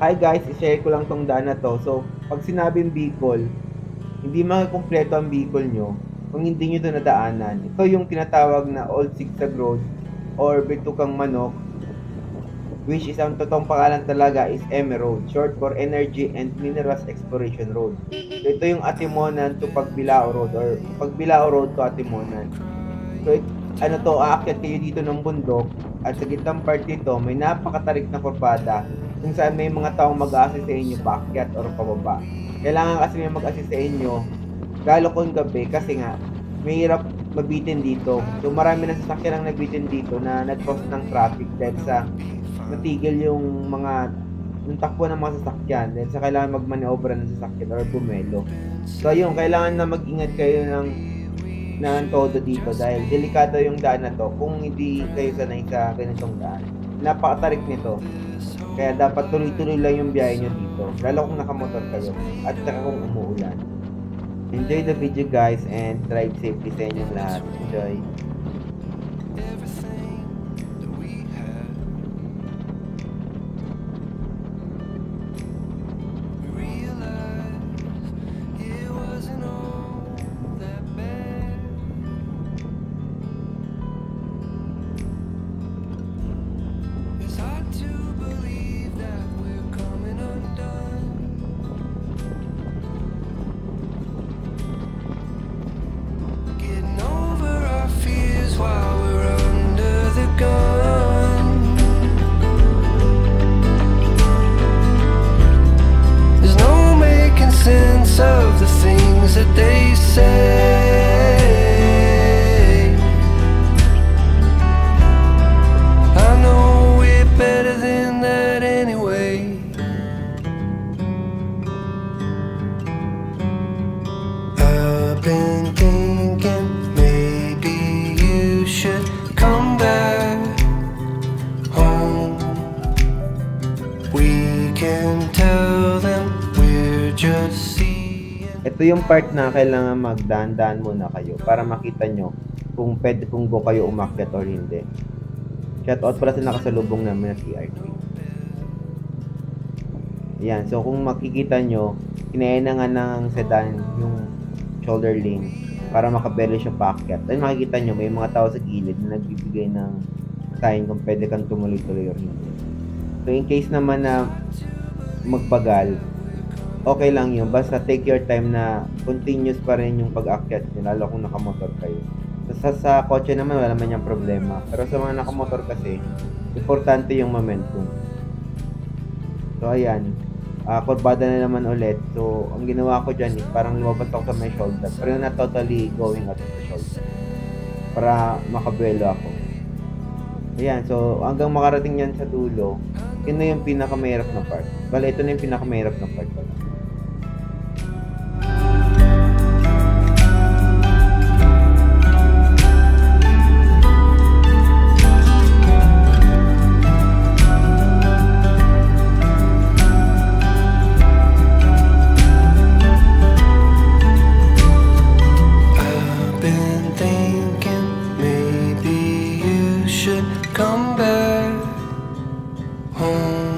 Hi guys, i-share ko lang tong daan na to. So, pag sinabing Bicol, hindi makukumpleto ang Bicol nyo kung hindi nyo ito nadaanan. Ito yung tinatawag na Old Sigsag Road or Bitukang Manok, which is ang totoong pangalan talaga is EME Road, short for Energy and Minerals Exploration Road. So, ito yung Atimonan to Pagbilao Road or Pagbilao Road to Atimonan. So, aakyat kayo dito ng bundok at sa gitnang part dito, may napakatarik na kurbada kung saan may mga taong mag-a-assist sa inyo paakyat or pababa. Kailangan kasi may mag-assist sa inyo lalo kung gabi kasi nga may hirap mabitin dito. So marami na sasakyan ang nabitin dito na nag-cause ng traffic dahil sa natigil yung takbo ng mga sasakyan dahil sa kailangan mag-manobra ng sasakyan or bumelo. So yun, kailangan na mag-ingat kayo ng todo dito dahil delikado yung daan na to kung hindi kayo sanay sa ganitong daan. Napakatarik nito. Kaya dapat tuloy-tuloy lang yung biyahe nyo dito. Lalo kung nakamotor kayo at saka kung umuulan. Enjoy the video guys and drive safely sa inyong lahat. Enjoy! Of the things that they say, I know we're better than that anyway. I've been thinking maybe you should come back home. We can tell them we're just ito yung part na kailangan magdaan-daan muna kayo para makita nyo kung pwede kung go kayo umakyat or hindi. Shoutout pala sa nakasalubong namin na CR3. Yan, so kung makikita nyo, kinaya nga ng sedan yung shoulder lane para makabelo siya paakyat. Then makikita nyo, may mga tao sa gilid na nagbibigay ng sign kung pwede kang tumuloy-tuloy or hindi. So in case naman na magbagal, okay lang yun. Basta take your time na continuous pa rin yung pag-akyat nyo, lalo kung nakamotor kayo. Sa kotse naman, wala naman yung problema. Pero sa mga nakamotor kasi, importante yung momentum. So, ayan. Kurbada na naman ulit. So, ang ginawa ko dyan is parang lumabas ako sa may shoulder. Pero not totally going out of the shoulder. Para makabuelo ako. Ayan. So, hanggang makarating yan sa dulo, yun na yung pinakamahirap na part. Bale, ito na yung pinakamahirap na part. come back home.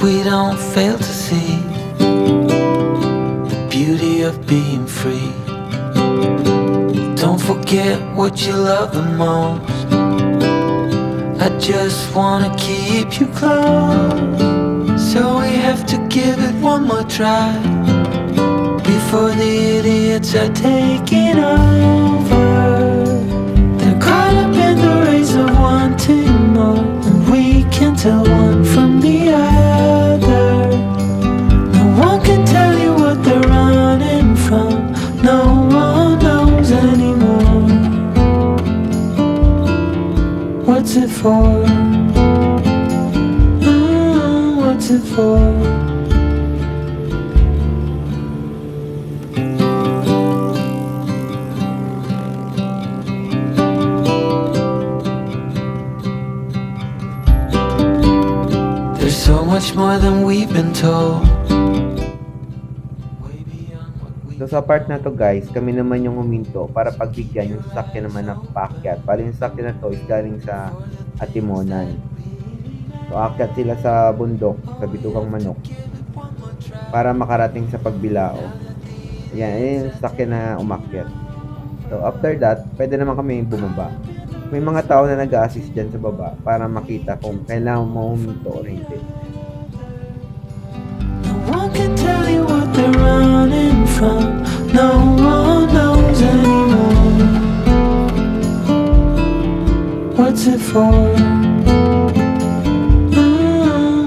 we don't fail to see the beauty of being free. Don't forget what you love the most. I just wanna keep you close, so we have to give it one more try before the idiots are taking over. They're caught up in the race of wanting more, and we can tell one from the other. No one can tell you what they're running from. No one knows anymore. What's it for? What's it for? There's so much more than we've been told. Way beyond what we. So sa part na to guys, kami naman yung huminto para pagbigyan yung sasakyan naman ng paakyat. Bali yung sasakyan na to is galing sa Atimonan. So aakyat sila sa bundok, sa Bitukang Manok, para makarating sa Pagbilao. Yan yung sasakyan na umakyat. So after that, pwede naman kami bumaba. May mga tao na nag-a-assist dyan sa baba para makita kung kailangan mo huminto o hindi. No one can tell you what they're running from. No one knows anymore. What's it for?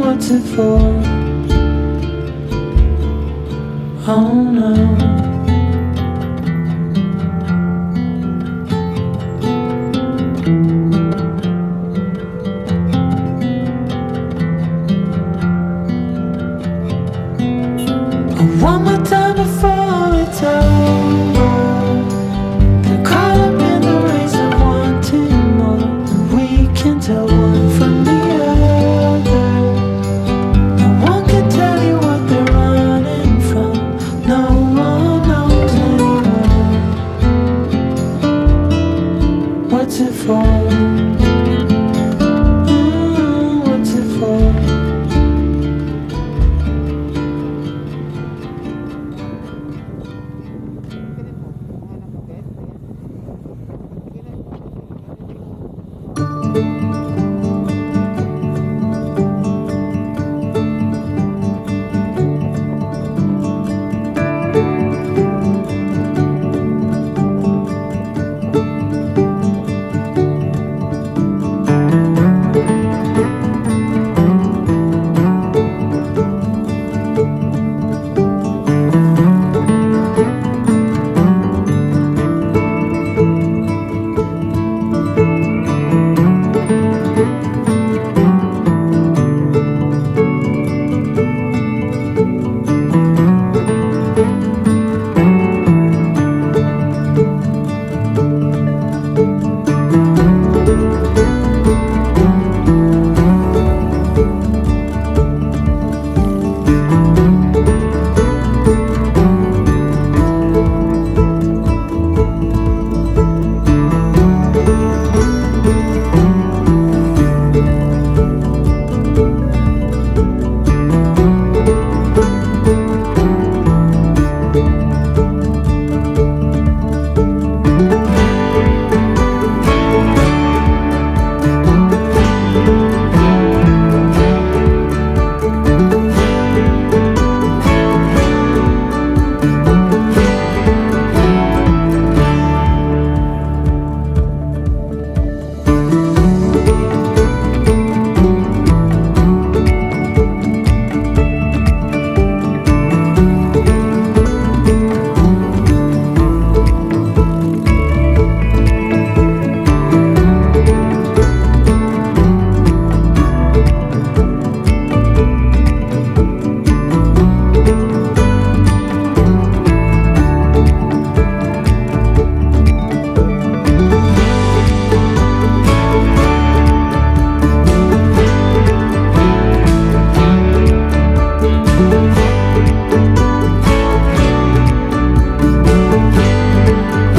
What's it for? Oh no. One more time before it's over. They're caught up in the race of wanting more, and we can tell one from the other. No one can tell you what they're running from. No one knows anymore. What's it for?